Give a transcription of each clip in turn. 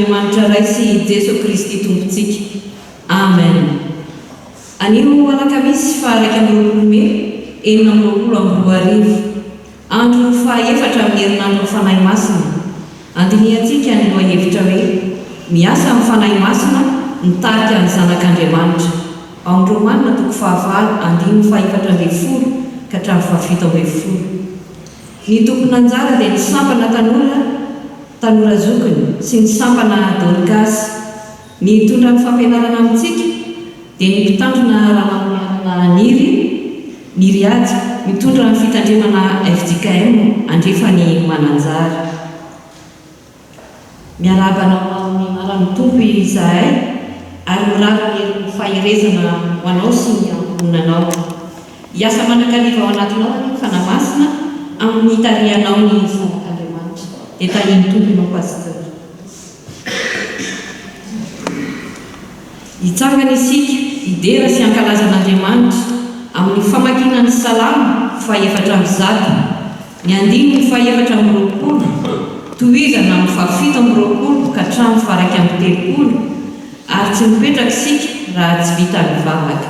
Andriamanitra ray sy Jesosy Kristy tompontsika. Amen. Anio alakamisy fa 1 Mey 2024 andro faha-efatra amin'ny herinandro fanahy masina. Andiniantsika ny lohahevitra hoe miasa amin'ny fanahy masina nitarika ny zanak'Andriamanitra. Ao amin'ny Romanina 4:1-4 ka hatramin'ny 7:10. Ny tompony anjara dia nisampana tanora zokiny sy nisampana Dorcas. Ny tondra ny fampianarana amintsika dia ny mpitandrina Ramamianina Niriady, mitondra ny fitandremana FJKM andrefany Mananjara. Miarabana amin'ny anaran'ny Tompo izahay ary mirary ny faherezana ho anao sy ny ankohonanao. Hiasa manakaliva ao anatinao ny fanahy masina amin'ny tarihanao ny zanak'Andriamanitra. Dia tarihan'ny Tompo ianao pasteur. Hitsangana isika hidera sy hankalazan'Andriamanitra amin'ny famakiana ny Salamo 4:100, ny andiny 4:20, tohizana amin'ny 7:20 ka hatramin'ny 2:30, ary tsy mipetraka isika raha tsy vita mivavaka.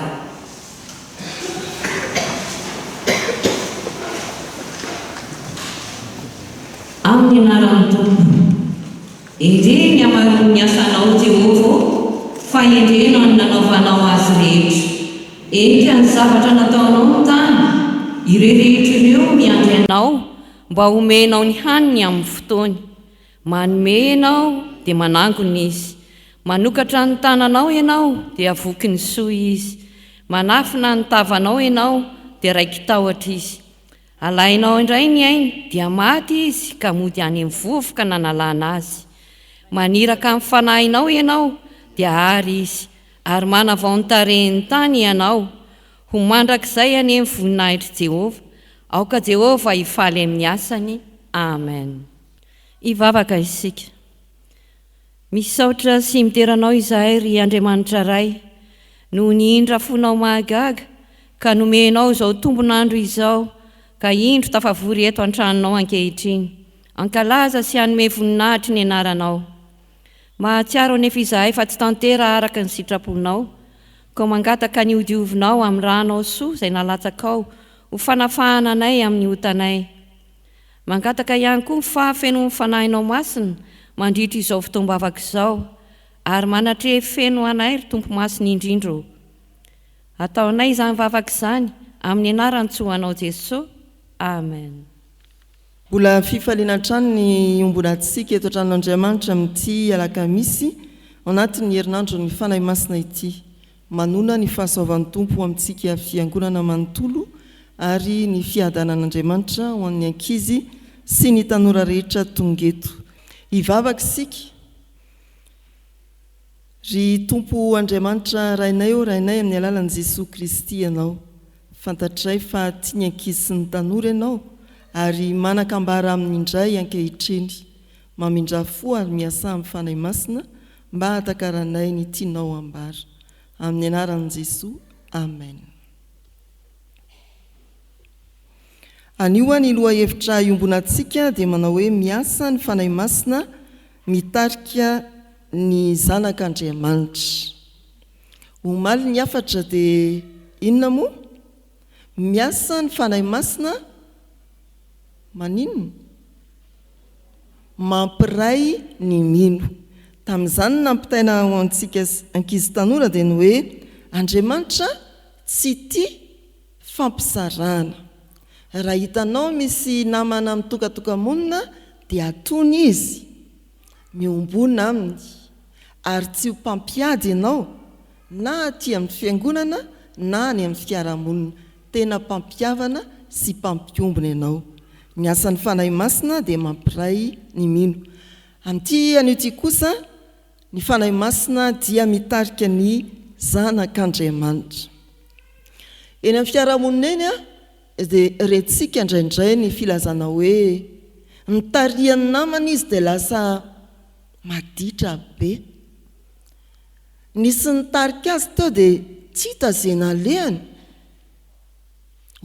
Amin'ny anaran'ny Tompo, endreny amaroany ny asanao Jehovah, fa endreno ny nanaovanao azy rehetra. Endry ny zavatra nataonao ny tany, ireo rehetra ireo miandry anao mba omenao ny haniny amin'ny fotoany. Manome ianao dia manangona izy, manokatra ny tananao ianao dia avoky ny soa izy, manafina ny tavanao ianao dia raiki-tahotra izy. Alainao indray ny ainy dia maty izy ka mody any amin'ny vovoka nanalana azy. Maniraka amin'ny fanahinao ianao dia ary izy, ary manavao ny tarehiny tany ianao. Ho mandrakizay any amin'ny voninahitry Jehovah, aoka Jehovah hifaly amin'ny asany. Amen. Hivavaka isika. Misaotra sy miteranao izahay ry Andriamanitra ray, noho ny indra fonao mahagaga ka nomenao izao tombonandro izao, ka indro tafavory eto an-tranonao ankehitriny. Ankalaza sy hanome voninahitry ny anaranao. Mahatsiaro anefa izahay fa tsy tantera araka ny sitraponao, ka mangataka ny hodiovinao amin'ny ranao soa izay nalatsakao ho fanafahana anay amin'ny hotanay. Mangataka ihany koa ny fahafeno ny fanahinao masina mandritra izao fotoam-bavaka izao, ary manatreh feno anay ry Tompo masina indrindro. Ataonay izany vavaka izany amin'ny anaran'ny Tsoanao Jesosy. Amen. Mbola fifaliana trano ny ombonantsika eto an-tranon'Andriamanitra amin'ity alakamisy ao anatin'ny herinandro ny fanahy masina ity. Manona ny fahasoavan'ny Tompo amintsika fiangonana manontolo ary ny fiadanan'Andriamanitra ho an'ny ankizy sy ny tanora rehetra tonga eto. Hivavaka isika. Ry Tompo Andriamanitra rainay amin'ny alalan'i Jesosy Kristy ianao. Fantatray fa tia ny ankizy sy ny tanora ianao, ary manakambara amin'indray ankehitriny. Mamindra fo ary miasa amin'ny fanahy masina mba hatakaranay ny tianao ambara. Amin'ny anaran'i Jesosy. Amen. Anio ny lohahevitra iombonantsika dia manao hoe miasa ny fanahy masina mitarika ny zanak'Andriamanitra. Omaly ny afatra dia inona moa? Miasa ny fanahy masina maninona? Mampiray ny mino. Tamin'izany nampitaina ho antsika ankizy tanora dia ny hoe Andriamanitra tsy tia fampisarahana. Raha hitanao misy namana mitokatoka-monina dia atony izy, miombona aminy, ary tsy ho mpampiady ianao, na aty amin'ny fiangonana na any amin'ny fiarahamonina. Tena mpampiavana sy mpampiombona ianao. Ny asan'ny fanahy masina dia mampiray ny mino. Amin'ity an'ity kosa, ny fanahy masina dia mitarika ny zanak'Andriamanitra. Eny amin'ny fiarahamonina eny dia rentsika indraindray ny filazana hoe mitarihan'ny namana izy dia lasa maditra be. Nisy nitarika azy teo dia tsy hita izay nalehany.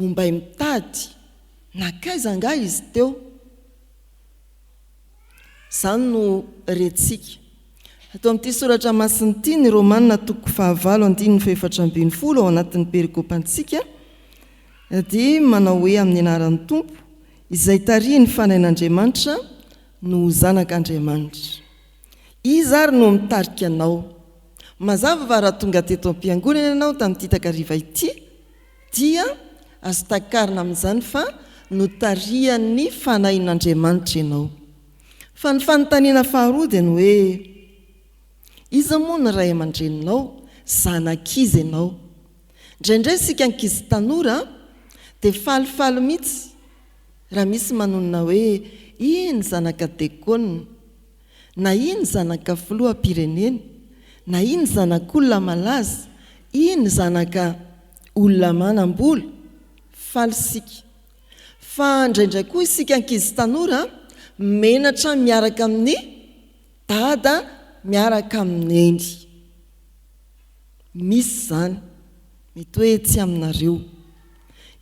Ombay mitady, nakaiza nga izy teo. Izany no rentsika. atao amin'ity soratra masiny ity ny Romanina 9:7-10 ao anatin'ny perikopantsika dia manao hoe amin'ny anaran'ny Tompo izay taria ny fanain'Andriamanitra no zanak'Andriamanitra. Izy ary no mitarika anao. Mazava fa raha tonga teto am-piangonana ianao tamin'ity takariva ity dia azo takarina amin'izany fa no tarian'ny fanain'Andriamanitra ianao. Fa ny fanontaniana faharoa dia ny hoe iza moa ny ray aman-dreninao, zanak'izy ianao. Indraindray isika ankizy tanora dia falifaly mihitsy raha misy manonona hoe iny zanaka dekona, na iny zanaka filoham-pirenena, na iny zanak'olona malaza, iny zanaka olona manam-bola, faly isika. Fa indraindray koa isika ankizy tanora menatra miaraka amin'ny dada, miaraka amin'ny eny. Misy zany, mety hoe tsy aminareo.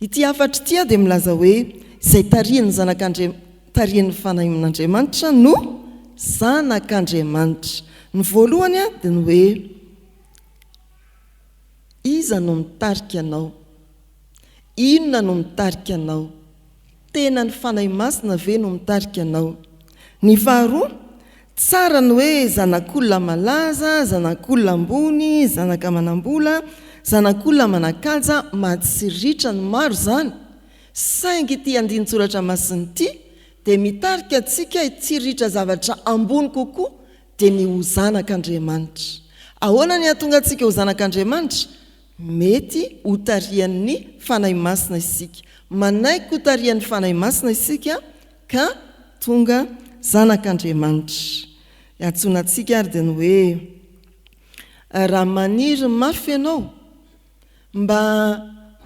Ity afatra ity dia milaza hoe izay tarian'ny fanain'Andriamanitra no zanak'Andriamanitra. Ny voalohany dia ny hoe iza no mitarika anao, inona no mitarika anao, tena ny fanahy masina ve no mitarika anao. Ny faharoa, tsara ny hoe zanak'olona malaza, zanak'olona ambony, zanaka manam-bola, zanak'olona manakaja, matsiritra ny maro zany. Saingy ity andinin-tsoratra masiny ity dia mitarika antsika itsiritra zavatra ambony kokoa dia ny ho zanak'Andriamanitra. Ahoana ny ahatonga antsika ho zanak'Andriamanitra? Mety ho tarian'ny fanahy masina isika. Manaiky ho tarian'ny fanahy masina isika ka tonga zanak'Andriamanitra. Antsoina antsika ary dia ny hoe raha maniry mafy ianao mba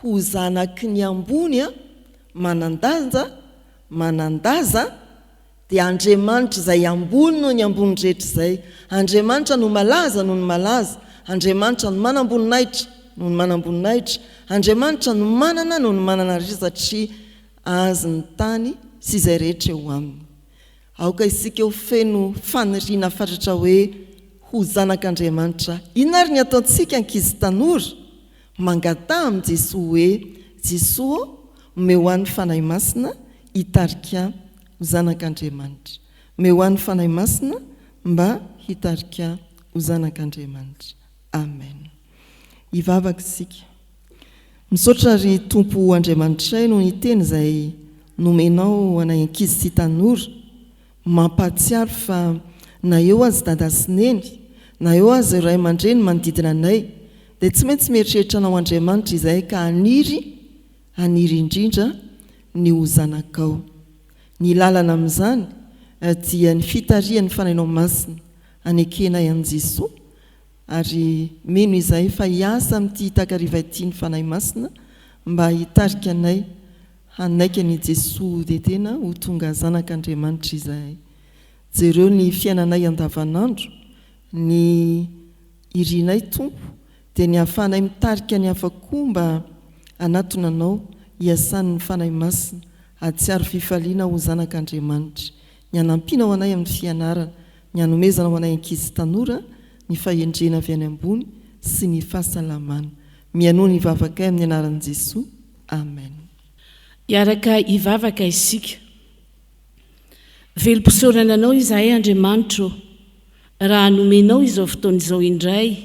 ho zanaky ny ambony manandaza dia Andriamanitra izay ambony no ny ambony rehetra izay. Andriamanitra no malaza no ny malaza, Andriamanitra no manam-boninahitra no ny manam-boninahitra, Andriamanitra no manana no ny manana rehetra satria azy ny tany sy izay rehetra eo aminy. Aoka isika ho feno faniriana fatratra hoe ho zanak'Andriamanitra. Inona ary ny ataontsika ankizy tanora? Mangataha amin'i Jesoa hoe Jesoa omeo ho an'ny fanahy masina hitarika ho zanak'Andriamanitra. Omeo ho an'ny fanahy masina mba hitarika ho zanak'Andriamanitra. Amen. Hivavaka isika. Misaotra ry Tompo Andriamanitray no ny teny izay nomenao anay ankizy sy tanora. Mampatsiaro fa na eo azy dada sy neny, na eo azy ray aman-dreny manodidina anay, dia tsy maintsy mieritreritra anao Andriamanitra izay ka haniry indrindra ny ho zanakao. Ny lalana amin'izany dia ny fitarian'ny fanainao masina anekenay an' Jesoa, ary meno izay fa hiasa amin'ity takariva ity ny fanahy masina mba hitarika anay hanaika ny Jesoa dia tena ho tonga zanak'Andriamanitra izay. Jereo ny fiainanay andavanandro, ny irinay Tompo, dia ny hafanay mitarika ny hafa koa mba hanatona anao hiasan'ny fanahy masina, hatsiaro fifaliana ho zanak'Andriamanitra. Ny hanampina ho anay amin'ny fianarana, ny hanomezana ho anay ankizy tanora, ny fahendrena avy any ambony sy ny fahasalamana. Mianoa ny vavakay amin'ny anaran'i Jesoa. Amen. Iaraka hivavaka isika. Velom-pisaorana anao izahay Andriamanitra, raha nomenao izao fotoana izao indray,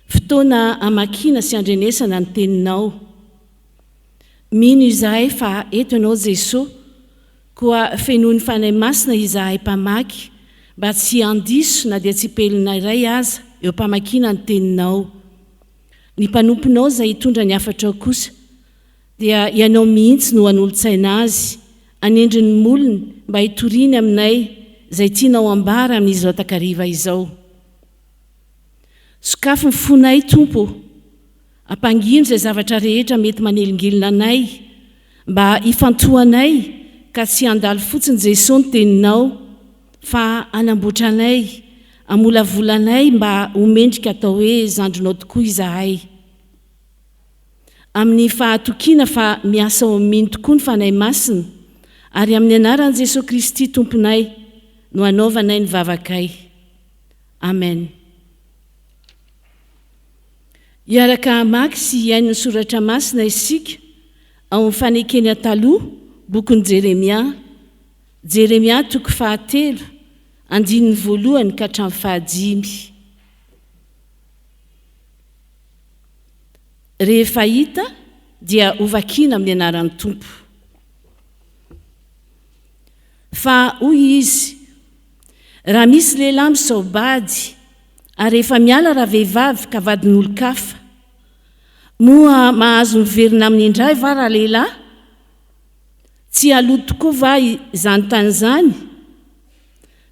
fotoana hamakina sy andrenesana ny teninao. Mino izahay fa eto ianao Jesoa, koa fenoan'ny fanahy masina izahay mpamaky, mba tsy handiso na dia tsy pelina iray aza eo mpamakina ny teninao. Ny mpanomponao izay hitondra ny hafatra kosa dia ianao mihitsy no hanolo-tsaina azy, anendriny molony mba hitoriany aminay izay tianao ambara amin'izao takariva izao. Sokafo ny fonay Tompo, ampangino izay zavatra rehetra mety manelingelina anay, mba hifantohanay ka tsy handalo fotsiny Jesosy ny teninao, fa anamboatra anay, amolavolanay mba homendrika atao hoe zandronao tokoa izahay. Amin'ny fahatokiana fa miasa ao amin'ny tokoa ny fanahy masina, ary amin'ny anaran'i Jesosy Kristy Tomponay no anaovanay ny vavakay. amen. Iaraka maky sy iaino ny soratra masina isika ao amin'ny fanekena taloha bokon'i Jeremia toko 7 andininy 1 ka hatramin'ny 5. Rehefa hita dia hovakiana amin'ny anaran'ny Tompo. Fa hoy izy, raha misy lehilahy misao bady ary efa miala raha vehivavy ka vadin'olo-kafa, moa mahazo miverina amin'ny indray va raha lehilahy? Tsy aloto tokoa va izany tany izany?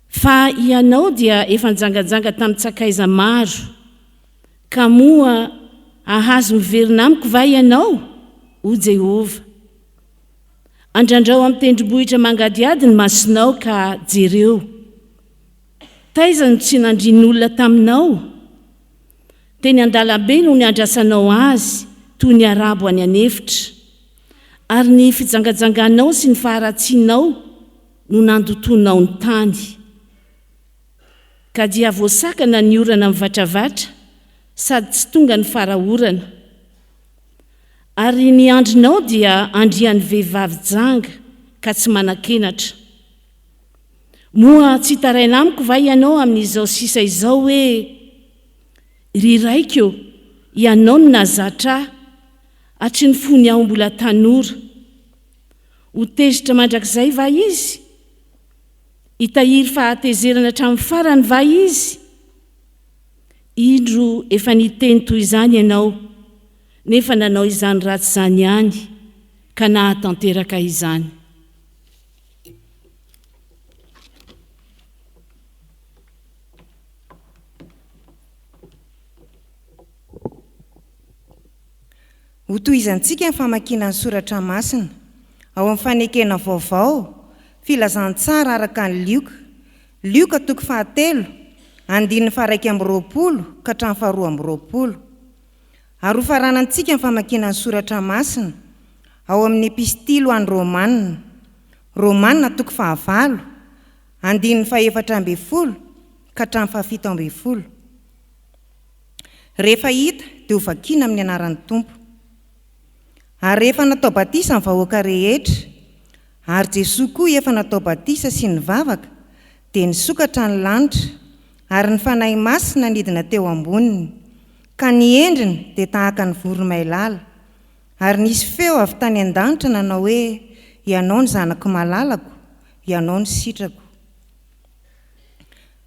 Fa ianao dia efa nijangajanga tamin'ny tsakaiza maro, ka moa ahazo miverina amiko va ianao? O Jehova. Andrandrao amin'ny tendrombohitra mangadiady ny masonao ka jereo. Taiza no tsy nandrin'olona taminao? Teny an-dalambe no ny andrasanao azy toy ny arabo any anefitra, ary ny fijangajanganao sy ny faharatsianao no nandotonao ny tany. Ka dia voasakana ny orana mivatravatra sady tsy tonga ny farahorana. Ary ny andrinao dia andrian'ny vehivavy janga ka tsy manan-kenatra. Moa tsy taraina amiko va ianao amin'izao sisa izao hoe, riraiko ianao no nazatra hatry ny fony aho mbola tanora. Ho tezitra mandrakizay va izy? Hitahiry fahatezerana hatramin'ny farany va izy? Indro efa niteny toy izany ianao, nefa nanao izany ratsy izany ihany, ka nahatanteraka izany. Ho tohizantsika ny famakiana ny soratra masina ao amin'ny fanekena vaovao, filazantsara araka ny Lioka toko 7 andininy 1:20 ka hatramin'ny 2:20. Ary ho faranantsika ny famakiana ny soratra masina ao amin'ny epistily ho an'ny Romanina toko 9 andininy 4:20 ka hatramin'ny 7:20. Rehefa hita dia hovakiana amin'ny anaran'ny Tompo. Ary efa natao batisa ny vahoaka rehetra, ary Jesoa koa efa natao batisa sy ny vavaka, dia nisokatra ny lanitra, ary ny fanahy masina nidina teo amboniny, ka ny endriny dia tahaka ny voromailala. Ary nisy feo avy tany an-danitra nanao hoe, ianao ny zanako malalako, ianao ny sitrako.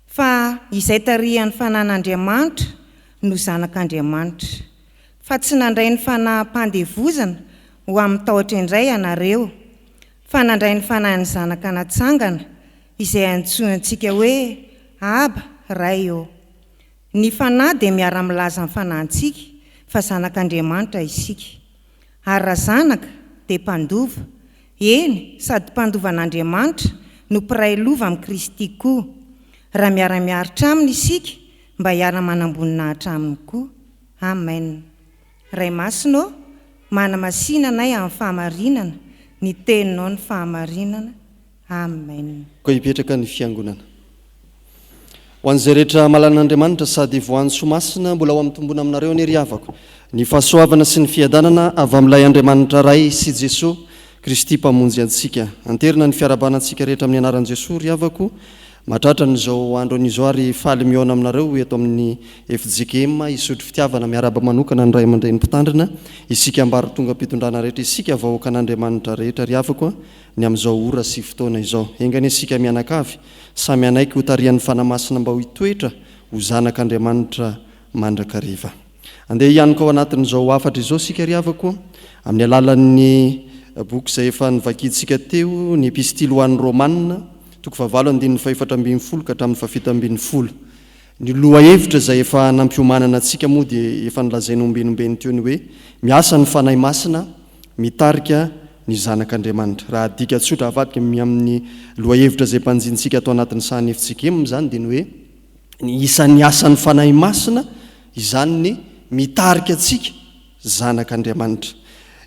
Fa izay tarihan'ny fanan'Andriamanitra no zanak'Andriamanitra, fa tsy nandray ny fanaham-pandevozana ho amin'ny tahotra indray ianareo, fa nandray ny fanahin'ny zanaka natsangana izay antsointsika hoe Aba, Ray eo. Ny fanahy dia miara-milaza ny fanahintsika fa zanak'Andriamanitra isika. Ary raha zanaka dia mpandova, eny sady mpandovan'Andriamanitra no mpiray lova amin'ny Kristy koa, raha miara-miaritra aminy isika mba hiara-manambonina aminy koa. Amen. Ray masina, mana-masinanay amin'ny fahamarinana, ny teninao ny fahamarinana. Amen. Koa hipetraka ny fiangonana. Ho an'izay rehetra malan'Andriamanitra sady voanso masina mbola ao amin'ny tombona aminareo ny ry havako, ny fahasoavana sy ny fiadanana avy amin'ilay Andriamanitra ray sy Jesosy Kristy mpamonjy antsika. Anterina ny fiarabanantsika rehetra amin'ny anaran'i Jesosy ry havako. Matratra n'izao andro an'izao ary faly miona aminareo eto amin'ny FJKM isotro fitiavana miaraba manokana ny ray aman-dreny mpitandrina, isika ambary tonga ampitondrana rehetra, isika vahoaka an'Andriamanitra rehetra ry havako ny amin'izao ora sy fotoana izao. Engany isika mianakavy samy anaiky ho tarian'ny fanamasina mba ho hitoetra ho zanak'Andriamanitra mandrakariva. Andeha ianiko ao anatin'izao afatra izao sika ry havako amin'ny alalan'ny boky izay efa nivakitsika teo, ny epistily ho an'ny Romanina toko 8:4-20 ka hatramin'ny 7:20. Ny loha hevitra izay efa nampiomanana antsika moa dia efa nilazaina ombenombeny teo ny hoe miasa ny fanahy masina mitarika ny zanak'Andriamanitra. Raha dika tsotra avadika amin'ny loha hevitra izay mpanjintsika atao anatin'ny sahany FJKM zany dia ny hoe ny isan'ny asan'ny fanahy masina izany ny mitarika antsika zanak'Andriamanitra.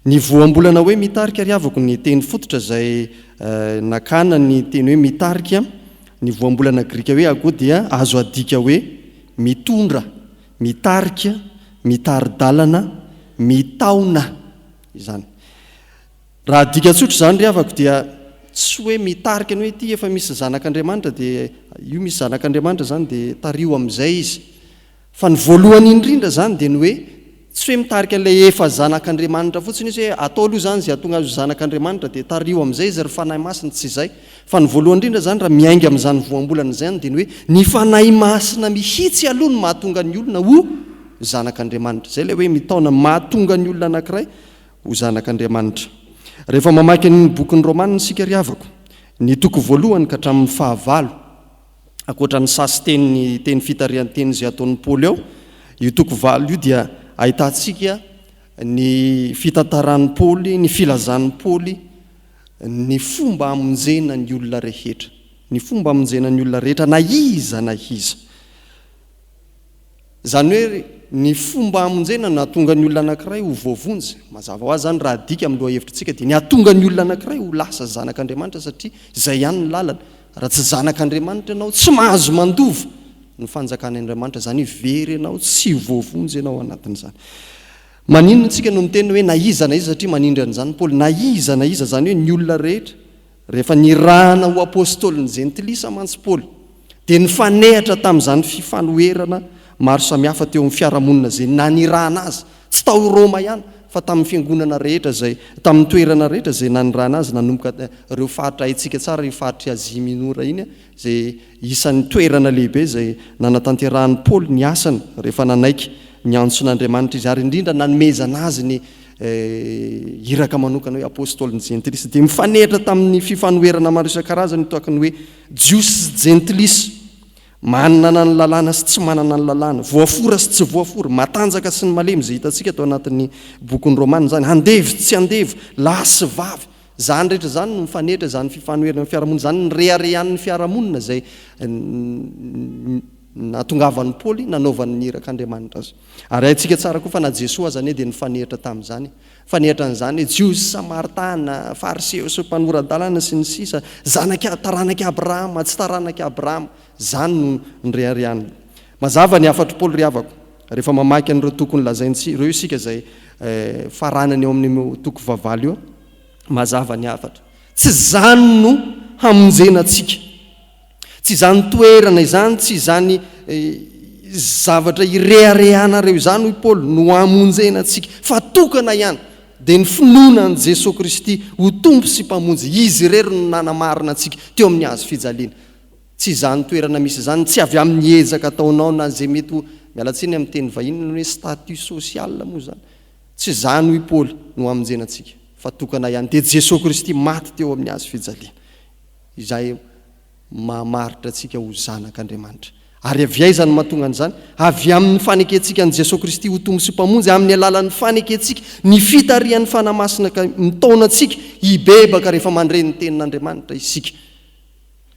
Ny voambolana hoe mitarika ry havako ny teny fototra izay nakana ny teny hoe mitarika, ny voambolana grika hoe akoa dia azo adika hoe mitondra, mitarika, mitaridalana, mitaona izany. Raha dika tsotra zany ry havako dia tsy hoe mitarika ny hoe ty efa misy zanak'Andriamanitra dia io misy zanak'Andriamanitra zany dia tario amin'izay izy. Fa ny voalohany indrindra zany dia ny hoe tsy hoe mitarika an'ilay efa zanak'Andriamanitra fotsiny izy hoe atao aloha zany zay atonga azy zanak'Andriamanitra dia tario amin'izay izy ry fanahy masina tsy izay. Fa ny voalohany indrindra zany raha miainga amin'izany voambolana izany dia ny hoe ny fanahy masina mihitsy aloha no mahatonga ny olona ho zanak'Andriamanitra. Zay ilay hoe mitaona mahatonga ny olona anankiray ho zanak'Andriamanitra. Rehefa mamaky ny bokin'ny Romanina isika ry havako, ny toko voalohany ka hatramin'ny 9 akoatra ny sasy teny fitarian'ny teny izay ataon'ny Paoly ao, io toko 9 io dia ahitantsika ny fitantaran'ny Paoly, ny filazan'ny Paoly, ny fomba hamonjena ny olona rehetra, ny fomba hamonjena ny olona rehetra na iza na iza. Zany hoe ny fomba hamonjena no hatonga ny olona anankiray ho voavonjy. Mazava ho azy zany raha dika amin'ny loha hevitrintsika dia ny hatonga ny olona anankiray ho lasa zanak'Andriamanitra satria izay ihany ny lalana. Raha tsy zanak'Andriamanitra ianao tsy mahazo mandova ny fanjakan'Andriamanitra, zany very ianao tsy voavonjy ianao anatin'izany. Maninona antsika no miteny hoe na iza na iza satria manindry an'izany Paoly, na iza zany hoe ny olona rehetra rehefa nirahana ho apôstôly ny jentilisa mantsy Paoly dia nifanehatra tamin'izany fifanoherana maro samihafa teo amin'ny fiarahamonina zay nanirahana azy, tsy tao Roma ihany fa tamin'ny fiangonana rehetra zay, tamin'ny toerana rehetra zay nanirahana azy, nanomboka ireo faritra haitsika tsara io faritra Azia Minora iny zay isan'ny toerana lehibe zay nanatanterahan'ny Paoly ny asany rehefa nanaiky ny antson'Andriamanitra izy, ary indrindra nanomezana azy ny iraka manokana hoe apôstôly ny jentilisa. Dia mifanehitra tamin'ny fifanoherana maro isan-karazany toaka ny hoe jiosy sy jentilisa, manana ny lalàna sy tsy manana ny lalàna, voafora sy tsy voafora, matanjaka sy ny malemy zay hitantsika tao anatin'ny bokin'ny Romanina zany, andevy tsy andevy, lahy sy vavy, zany rehetra zany no mifanehitra zany fifanoherana fiarahamonina zany ny reharehan'ny fiarahamonina zay natongavan'ny Paoly nanaovan'ny nirak'Andriamanitra azy. Ary haintsika tsara koa fa na Jesosy zany dia nifanehitra tamin'izany, fanehitra an'izany Jiosy Samaritana, Fariseo sy mpanoran-dalàna sy ny sisa, taranak'i Abrahama tsy taranak'i Abrahama, zany no nyrehariany. Mazava ny afatro Paoly ry havako rehefa mamaky an'ireo tokony lazaintsika isika zay faranany eo amin'ny toko 9 io, mazava ny afatra tsy zany no hamonjenantsika, tsy zany toerana izany, tsy zany zavatra ireharehanareo izany hoy Paoly no hamonjenantsika, fa tokana ihany dia ny finoana an' Jesosy Kristy ho tompo sy mpamonjy, izy irery no nanamarina antsika teo amin'ny hazo fijaliana. Tsy zany toerana misy zany, tsy avy amin'ny ezaka ataonao na zay mety ho mialatsiny amin'ny teny vahiny hoe statut social moa zany, tsy zany hoy Paoly no hamonjenantsika, fa tokana ihany dia Jesosy Kristy maty teo amin'ny hazo fijaliana, izay mamaritra atsika ho zanak'Andriamanitra. Ary avy aiza ny mahatonga an'izany? Avy amin'ny fanekentsika an' Jesosy Kristy ho tombo sy mpamonjy, amin'ny alalan'ny fanekentsika ny fitarian'ny fanahy masina ka mitaona antsika hibebaka rehefa mandre ny tenin'Andriamanitra isika.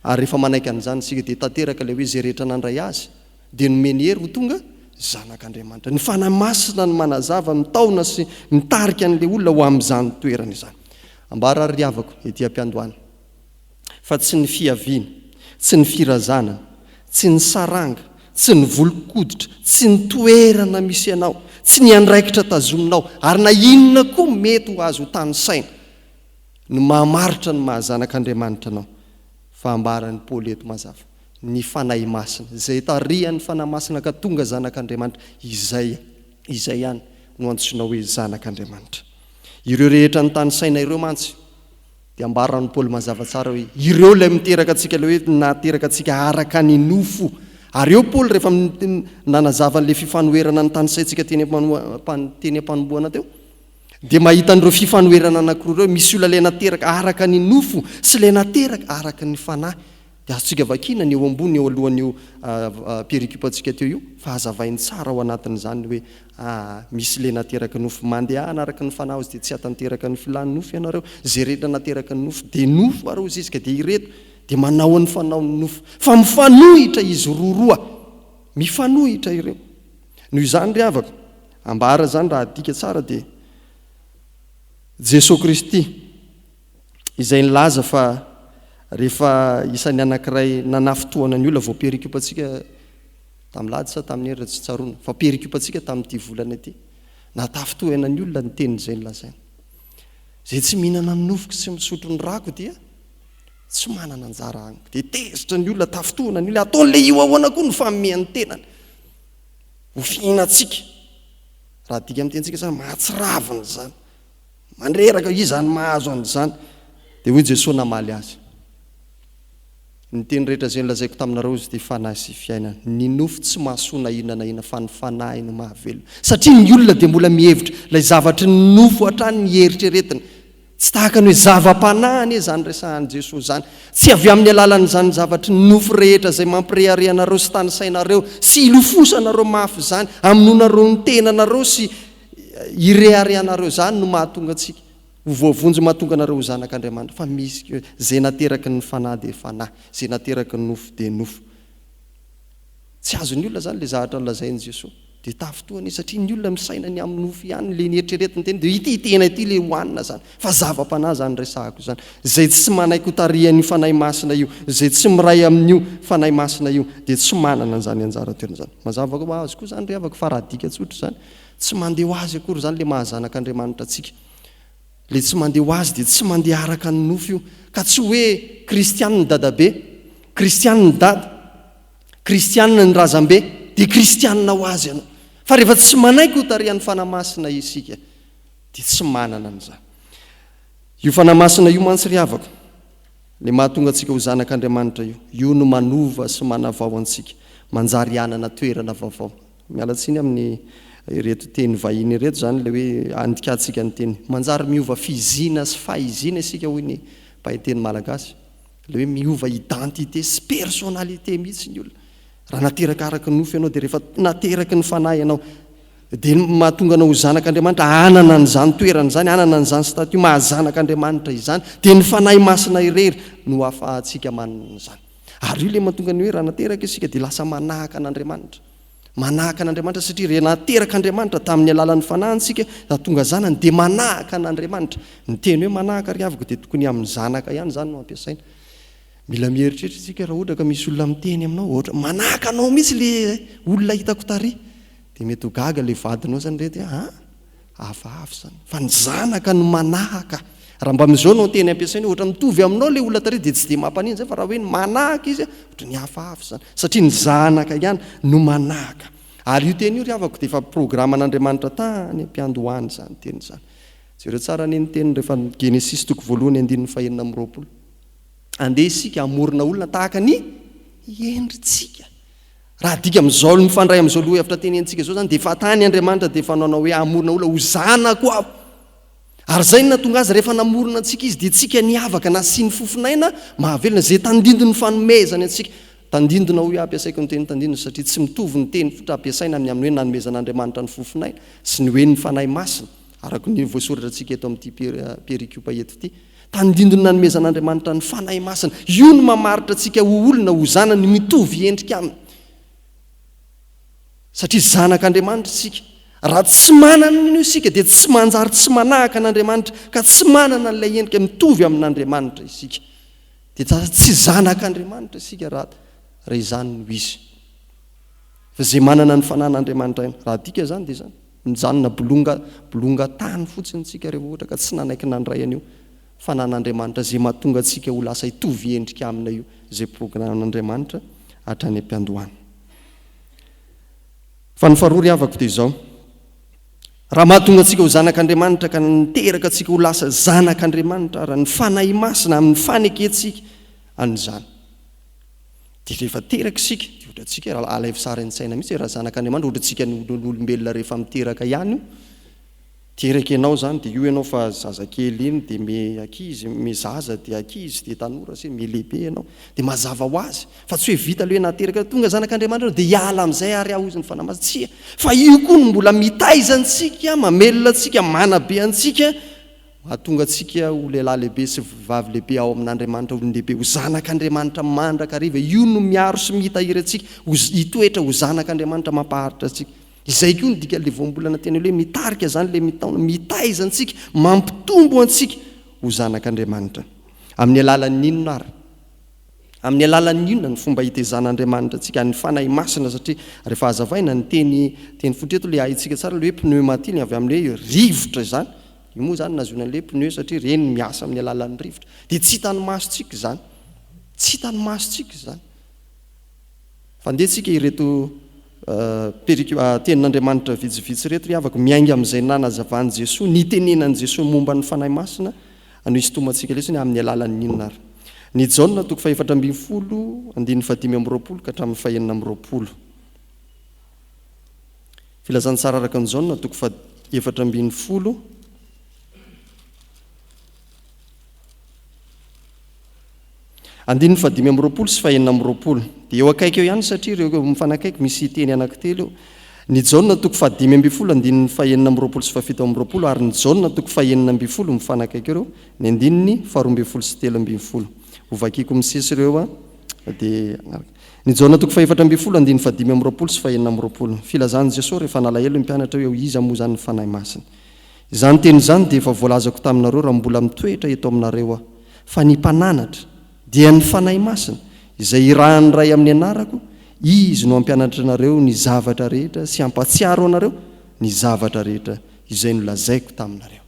Ary rehefa manaiky an'izany isika dia tanteraka ilay hoe zay rehetra nandray azy dia nomeny hery ho tonga zanak'Andriamanitra. Ny fanahy masina ny manazava, mitaona sy mitarika an'ilay olona ho amin'izany toerana izany. Ambara ry havako ety am-piandohana fa tsy ny fiaviana, tsy ny firazana, tsy ny saranga, tsy ny volokoditra, tsy ny toerana misy ianao, tsy ny andraikitra tazominao, ary na inona koa mety ho azo ho tany saina no mahamaritra ny mahazanak'Andriamanitra anao. Fa ambarany Paoly eto mazava ny fanahy masina zay tarihan'ny fanahy masina ka tonga zanak'Andriamanitra, izay ihany no antsoina hoe zanak'Andriamanitra. Ireo rehetra ny tany saina ireo mantsy dia ambarany Paoly mazava tsara hoe ireo ilay miteraka antsika ilay hoe nateraka antsika araka ny nofo. Ary eo Paoly rehefa nanazava n'ilay fifanoherana ny tany saintsika teny am-panomboana teo dia mahita an'ireo fifanoherana anankiroa ireo, misy olona ilay nateraka araka ny nofo sy ilay nateraka araka ny fanahy. Dia azontsika vakina ny eo ambony eo alohan'io perikupantsika teo io fa hazavainy tsara ao anatin'izany hoe misy ilay nateraka nofo, mandehana araka ny fanahy ozy dia tsy hatanteraka ny filany nofo ianareo, zay rehetra nateraka ny nofo dia nofo ary ozy isika dia ireto dia manao ny fanao ny nofo, fa mifanohitra izy roa, mifanohitra ireo. Noho izany ry havako ambara zany raha adika tsara dia Jesosy Kristy izay nilaza fa rehefa isan'ny anankiray nanafotoana ny olona vao perikupantsika tam'lady sa tamin'ny heritra tsy tsaroana fa perikupantsika tamin'ity volana ity natafitohana ny olona ny tenyzay ny lazaina zay tsy mihinana ny nofoko sy misotro ny rako dia tsy manana anjara aniko dia tezitra ny olona tafitohana ny olona ataon'le io ahoana koa ny famehan'ny tenany ho fihinantsika raha dika amin'ny tentsika zany mahatsiravina zany mandreraka izany mahazo an'izany dia hoy Jesosy namaly azy ny teny rehetra zay nolazaiko taminareo izy dia fanahy sy fiainana ny nofo tsy mahasoa na inona na inona fa ny fanahy no mahavelona satria ny olona dia mbola mihevitra ilay zavatry ny nofo hatrany ny heritreretina tsy tahaka ny hoe zava-panahany zany resahany Jesosy zany tsy avy amin'ny alalan'izany zavatry ny nofo rehetra zay mampireharehanareo sy tanysainareo sy ilofosanareo mafy zany aminonareo ny tenanareo sy ireharehanareo zany no mahatonga antsika voavonjy mahatonga anareo ho zanak'Andriamanitra fa misy zay nateraky ny fanahy dia fanahy zay nateraky ny nofo dia nofo tsy azony olona zany le zavatra nolazainy Jesosy dia tafitohany satria ny olona misaina ny amin'ny nofo ihany le nieritreretiny teny dia ity tena ity le hoanina zany fa zava-panahy zany resahako zany zay tsy manaiky hotarihan'io fanahy masina io zay tsy miray amin'io fanahy masina io dia tsy manana an'izany anjara toerana zany mazava ko azy koa zany ry havako fa raha dika tsotra zany tsy mandeha ho azy akory zany le mahazanak'Andriamanitra atsika le tsy mandeha ho azy dia tsy mandeha araka ny nofo io ka tsy hoe kristianina ny dadabe kristianina ny dada kristianina ny razambe dia kristianina ho azy ianao fa rehefa tsy manaiky ho tarihan'ny fanamasina isika dia tsy manana an'izany io fanamasina io mantsy ry havako le mahatonga antsika ho zanak'Andriamanitra io no manova sy manavao antsika manjary anana toerana vaovao mialatsiny amin'ny reto teny vahiny reto zany le hoe andikatsika ny teny manjary miova fizina sy fahizina isika hoy ny mpahay-teny malagasy le hoe miova identité sy personnalité mihitsy ny olona raha nateraka araky ny nofo ianao dia rehefa nateraky ny fanahy ianao dia mahatonga anao ho zanak'Andriamanitra anana n'izany toerana zany anana n'izany statut mahazanak'Andriamanitra izany dia ny fanahy masina irery no ahafahantsika manana izany ary io le mahatonga ny hoe raha nateraka isika dia lasa manahaka an'Andriamanitra manahaka an'Andriamanitra satria rehefa nateraka Andriamanitra tamin'ny alalan'ny fanahintsika da tonga zanany dia manahaka an'Andriamanitra ny teny hoe manahaka ry havako dia tokony amin'ny zanaka ihany zany no ampiasaina mila mieritreritra isika raha ohatra ka misy olona miteny aminao ohatra manahaka anao mihitsy le olona hitako tary dia mety ho gaga le vadinao zany rety hafahafa zany fa ny zanaka no manahaka raha mba am'izao no teny ampiasaina ohatra mitovy aminao le olona tary dia tsy dia mampaniny zay fa raha hoe ny manahaka izy ohatra ny hafahafa zany satria ny zanaka ihany no manahaka ary io teny io ry havako dia efa programan'Andriamanitra tany ampiandohany zany teny zany zereo tsara ny teny rehefa Genesis toko voalohany 1:20 andeha isika amorona olona tahaka ny endritsika raha dika amin'izao mifandray amin'izao loha efatra teny entsika zao zany dia efa tany Andriamanitra dia efa nanao hoe amorona olona ho zanako aho ary zay no natonga azy rehefa namorona antsika izy dia tsika niavaka na sy ny fofinaina mahavelona zay tandindo ny fanomezany antsika tandindona ho ampiasaiko ny teny tandindona satria tsy mitovy ny teny fotra ampiasaina amin'ny hoe nanomezan'Andriamanitra ny fofinaina sy ny hoe ny fanahy masina araka ny voasoratra antsika eto amin'ity perikupa eto ity tandindona nanomezan'Andriamanitra ny fanahy masina io no mamaritra antsika ho olona ho zanany mitovy endrika aminy satria zanak'Andriamanitra isika raha tsy manana io isika dia tsy manjary tsy manahaka an'Andriamanitra ka tsy manana n'ilay endrika mitovy amin'Andriamanitra isika dia tsy zanak'Andriamanitra isika raha izany no izy fa zay manana ny fanan'Andriamanitra iny raha dika zany dia zany mijanona bolonga tany fotsiny tsika rehefa ohatra ka tsy nanaiky nandray an'io fanan'Andriamanitra zay mahatonga antsika ho lasa hitovy endrika amina io zay programan'Andriamanitra hatrany ampiandohany fa ny faharoa ry havako dia izao raha mahatonga antsika ho zanak'Andriamanitra ka niteraka antsika ho lasa zanak'Andriamanitra raha ny fanahy masina amin'ny faneketsika an'izany dia rehefa teraka isika dia ohatra antsika raha alaivy saina mihitsy raha zanak'Andriamanitra ohatra antsika ny olombelona rehefa miteraka ihany io teraka ianao zany dia io ianao fa zazakely iny dia miankizy mizaza dia ankizy dia tanora sy milehibe ianao dia mazava ho azy fa tsy hoe vita le hoe nateraka tonga zanak'Andriamanitra dia hiala amin'izay ary aho izy ny fanamazy tsia fa io koa no mbola mitaizantsika mamelona antsika manabe antsika mahatonga antsika ho lehilahy lehibe sy vavy lehibe ao amin'Andriamanitra olony lehibe ho zanak'Andriamanitra mandraka ariva io no miaro sy mitahiry antsika hitoetra ho zanak'Andriamanitra mampaharitra antsika izay koa ny dika le voambolana teny hoe mitarika zany le mitaona mitaiza antsika mampitombo antsika ho zanak'Andriamanitra amin'ny alalan'ny inona ary amin'ny alalan'inona ny fomba hitezan'andriamanitra atsika ny fanahy masina satria rehefa azavaina ny teny fotreto le ahitsika tsara le hoe pneumatiny avy amin'ny hoe rivotra zany io moa zany nazonan'le pneu satria reny miasa amin'ny alalan'ny rivotra dia tsy hitany masotsika zany tsy hitany masotsika zany fandehantsika ireto tenin'andriamanitra vitsivitsy reto ry avako miainga amin'izay nanazavany Jesosy nitenenan'i Jesosy momba ny fanahy masina ano istomantsika lesony amin'ny alalan'ny inona ary ny Jaona toko 4:20 andininy 5:20 ka hatramin'ny 6:20 filazany tsara araka ny Jaona toko 4:20 andininy 5:20 sy 6:20 dia eo akaiky eo ihany satria ireo mifanakaiky misy teny anankitelo eo ny Jaona toko 5:20 andininy 6:20 sy 7:20 ary ny Jaona toko 6:20 mifanakaiky ireo ny andininy 2:20 sy 3:20 ovakiko misesy ireo dia ny Jaona toko 4:20 andininy 5:20 sy 6:20 filazany Jesosy rehefa nalahelo ny mpianatra hoe iza moa zany ny fanahy masina izany teny izany dia efa voalazako taminareo raha mbola mitoetra eto aminareo fa ny mpananatra dia ny fanahy masina izay irahany ray amin'ny anarako izy no ampianatra anareo ny zavatra rehetra sy ampatsiaro anareo ny zavatra rehetra izay nolazaiko taminareo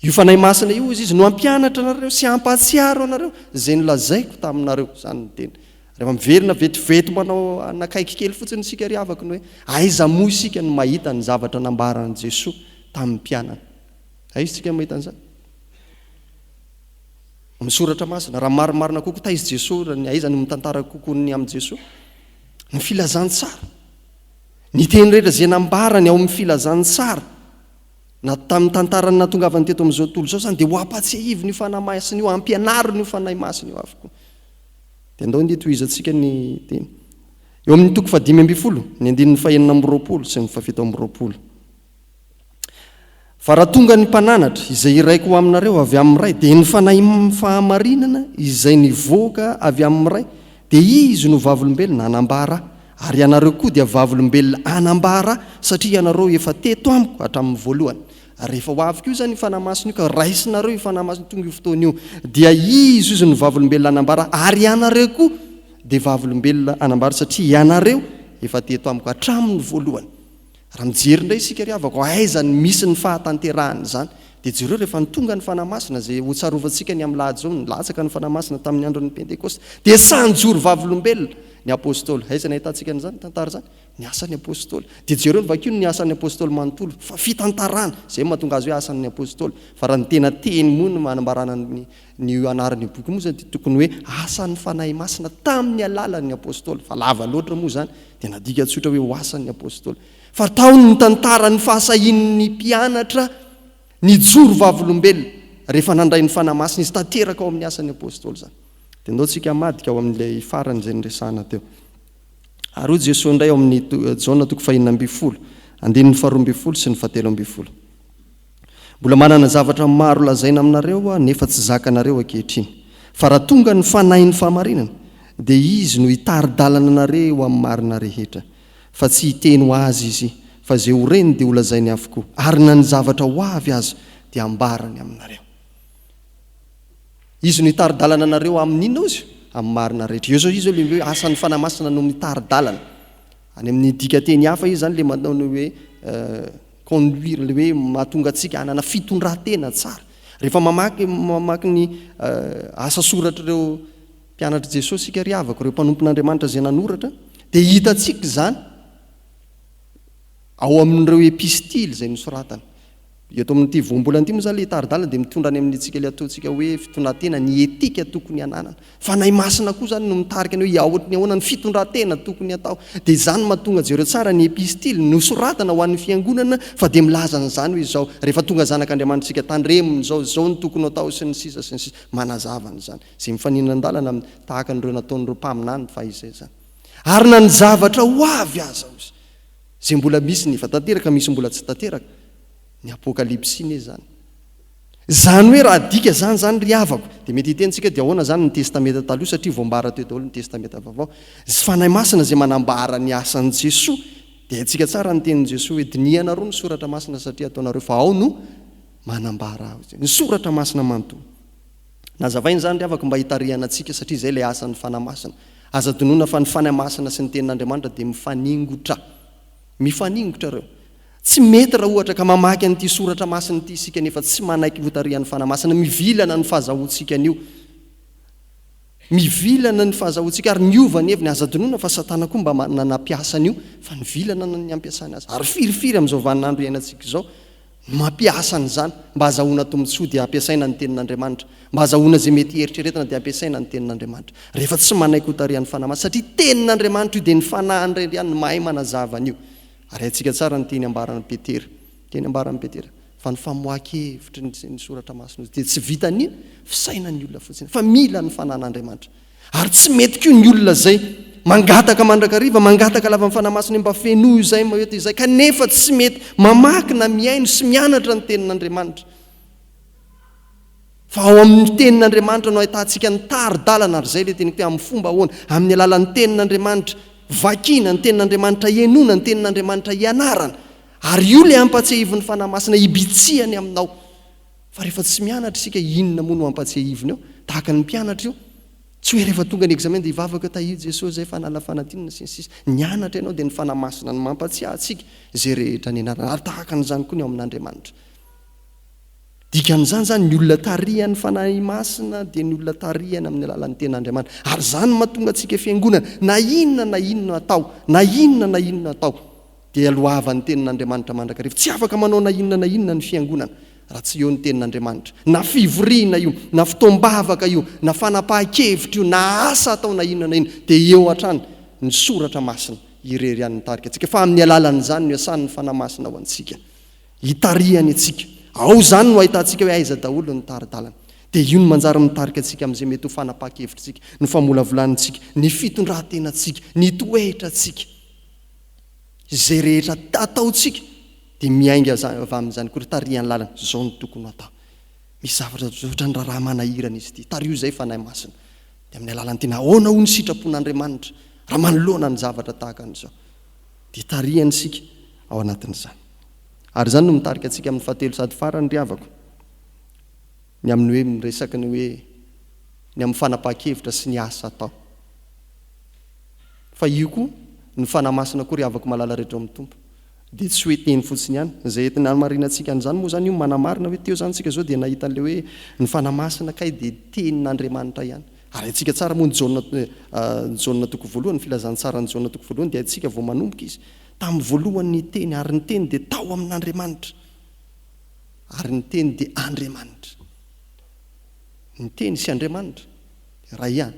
io fanahy masina io izy no ampianatra anareo sy ampatsiaro anareo izay nolazaiko taminareo zany ny teny rehefa miverina vetivety manao anakaiky kely fotsiny isika ry avaka ny hoe aiza moa isika ny mahita ny zavatra nambarany Jesosy tamin'ny mpianana aiza isika mahita an'izany misoratra masina raha marimarina kokoa taizy Jesosy ny aiza ny mitantara kokoa ny amin'ny Jesosy ny filazany tsara ny teny rehetra zay nambarany ao amin'ny filazany tsara na tamin'ny tantarany natongavany teto amin'izao tontolo izao zany dia ho ampatsiahivy ny fanahy masina io ampianariny io fanahy masina io avokoa dia andao ndeha tohizantsika ny teny eo amin'ny toko 5:20 ny andininy 6:20 sy ny 7:20 fa raha tonga ny mpananatra izay iraiko ho aminareo avy amin'ny ray dia ny fanahy fahamarinana izay nivoaka avy amin'ny ray dia izy no vavolombelona anambara ary ianareo koa dia vavolombelona anambara satria ianareo efa teto amiko hatramin'ny voalohany rehefa ho avy koa zany ny fanahy masina io ka raisinareo io fanahy masina tonga io fotoana io dia izy izy no vavolombelona anambara ary ianareo koa dia vavolombelona anambara satria ianareo efa teto amiko hatramin'ny voalohany raha mijery indray isika ry avako aiza ny misy ny fahatanterahany zany dia jereo rehefa nitonga ny fanahy masina zay ho tsarovantsika ny amin'ny lahady zao nilatsaka ny fanahy masina tamin'ny andron'ny pentekosta dia sanjory vavolombelona ny apôstôly aiza ny ahitantsika n'izany tantara zany ny asan'ny apôstôly dia jereo vakio ny asan'ny apôstôly manontolo fa fitantarana zay mahatonga azy hoe asan'ny apôstôly fa raha ny tena teny moa no manambarana ny anaran'ny boky moa zany dia tokony hoe asan'ny fanahy masina tamin'ny alalan'ny apôstôly fa lava loatra moa zany dia nadika tsotra hoe ho asan'ny apôstôly fa taony ny tantara ny fahasahin'ny mpianatra ny joro vavolombelona rehefa nandray ny fanahy masina izy tanteraka ao amin'ny asan'ny apôstôly zany dia andao tsika madika ao amin'ilay farany izay niresahana teo ary hoy Jesosy indray ao amin'ny Jaona toko 5:20 andininy 2:20 sy ny 7:20 mbola manana zavatra maro lazaina aminareo nefa tsy zakanareo ankehitriny fa raha tonga ny fanahy ny fahamarinana dia izy no hitari-dalana anareo amin'ny marina rehetra fa tsy hiteny ho azy izy fa zay ho reny dia ho lazainy avokoa ary na ny zavatra ho avy azy dia ambarany aminareo izy no hitari-dalana anareo amin'inona izy amin'ny marina rehetra eo zao izy le hoe asan'ny fanahy masina no mitari-dalana any amin'ny dika teny hafa izy zany le manao ny hoe conduire le hoe mahatonga antsika hanana fitondrantena tsara rehefa mamaky ny asa soratra ireo mpianatra Jesosy sika ry avako ireo mpanompon'Andriamanitra zay nanoratra dia hitantsika zany ao amin'ireo epistily zay nosoratana eto amin'ity voambola ity moa zany le hitari-dalana dia mitondra any amin'ntsika le ataontsika hoe fitondrantena ny etika tokony hananana fanahy masina koa zany no mitarika ny hoe iaohatry ny ahoana ny fitondrantena tokony atao dia zany mahatonga jereo tsara ny epistily nosoratana ho an'ny fiangonana fa dia milaza n'izany hoe izao rehefa tonga zanak'Andriamanitrasika tandremony zao ny tokony atao sy ny sisa manazavany zany zay mifaninandalana tahaka n'ireo nataon'ireo mpaminany fa izay zany ary na ny zavatra ho avy aza ozy zay mbola misy ny efa tanteraka misy mbola tsy tanteraka ny apokalipsiny zany zany hoe raha dika zany ry avako dia mety hitentsika dia ahoana zany ny testamenta taloha satria voambara teo daholo ny testamenta vaovao fanahy masina zay manambara ny asan'i Jesosy dia antsika tsara ny tenin'i Jesosy hoe diniana roa ny soratra masina satria ataonareo fa ao no manambara ny soratra masina manontolo nazavainy zany ry afaka mba hitarihana antsika satria zay le asan'ny fanamasina aza donona fa ny fanamasina sy ny tenin'andriamanitra dia mifaningotra reo tsy mety raha ohatra ka mamaky an'ity soratra masina ity isika nefa tsy manaiky hotarihan'ny fanamasina mivilana ny fahazahoantsikan'io mivilana ny fahazahoantsika ary niovany eviny aza donona fa satana koa mba nanampiasan'io fa nivilana ny ampiasany azy ary firifiry amin'izao vaninandro iainantsika izao mampiasany zany mba azahoana tombontsoa dia ampiasaina ny tenin'andriamanitra mba azahoana zay mety eritreretana dia ampiasaina ny tenin'andriamanitra rehefa tsy manaiky hotarihan'ny fanamasina satria tenin'andriamanitra io dia ny fanahan'ireny ihany ny mahay manazavany io ary antsika tsara ny teny ambaran'ny petera fa ny famoaky hevitry ny soratra masina dia tsy vitan'iny fisaina ny olona fotsiny fa mila ny fanan'andriamanitra ary tsy mety koa ny olona zay mangataka mandrakariva mangataka lava amin'ny fanamasina mba fenoy izay maety izay kanefa tsy mety mamaky na miaino sy mianatra ny tenin'andriamanitra fa ao amin'ny tenin'andriamanitra no ahitantsika ny tary-dalana ary zay le teny hoe amin'ny fomba ahoana amin'ny alalan'ny tenin'andriamanitra vakina ny tenin'andriamanitra ienona ny tenin'andriamanitra ianarana ary io le ampatsiahivin'ny fanamasina ibitsihany aminao fa rehefa tsy mianatra isika inona moa no ampatsiahiviny ao tahaka ny mpianatra io tsy hoe rehefa tonga ny examen dia hivavaka tahio jesosy zay fanala fanatinana sinsisy nianatra ianao dia ny fanamasina ny mampatsiahy atsika zay rehetra ny anarana ary tahaka n'izany koa ny ao amin'andriamanitra dikan'izany zany ny olona tarihany fanahy masina dia ny olona tarihany amin'ny alalan'ny tenin'andriamanitra ary zany mahatonga atsika fiangonana na inona atao dia alohavan'ny tenin'andriamanitra mandrakariva tsy afaka manao na inona ny fiangonana raha tsy eo ny tenin'andriamanitra na fivoriana io na fitombavaka io na fanapahan-kevitra io na asa atao na inona dia eo hatrany ny soratra masina irery an'ny tarika atsika fa amin'ny alalan'izany no asan'ny fanamasina ho antsika hitarihany atsika ao zany no ahitantsika hoe aiza daholo ny tari-dalana dia io no manjary mitarika atsika amin'izay mety ho fanapahan-kevitra tsika ny famolavolanitsika ny fitondran-tenatsika ny toetra atsika izay rehetra ataotsika dia miainga avy amin'izany koa tarihan'ny lalana zao ny tokony atao misy zavatra ohatra ny raha manahirana izy ity tario izay fanahy masina dia amin'ny alalany tena ahoana ho ny sitrapon'andriamanitra raha manoloana ny zavatra tahaka an'izao dia tarihany isika ao anatin'izany ary zany no mitarika atsika amin'ny fahatelo sady farany ry havako ny amin'ny hoe miresaka ny hoe ny amin'ny fanapahan-kevitra sy ny asa atao fa io koa ny fanamasina koa ry havako malala rehetra amin'ny tompo dia tsy hoe teny fotsiny ihany zay tena marina antsika an'izany moa zany io manamarina hoe teo zany tsika zao dia nahita an'le hoe ny fanamasina kay dia tenin'andriamanitra ihany ary atsika tsara moa ny jaona toko voalohany filazany tsara ny jaona toko voalohany dia atsika vao manomboka izy tamin'ny voalohany ny teny ary ny teny dia tao amin'andriamanitra ary ny teny dia andriamanitra ny teny sy andriamanitra raha ihany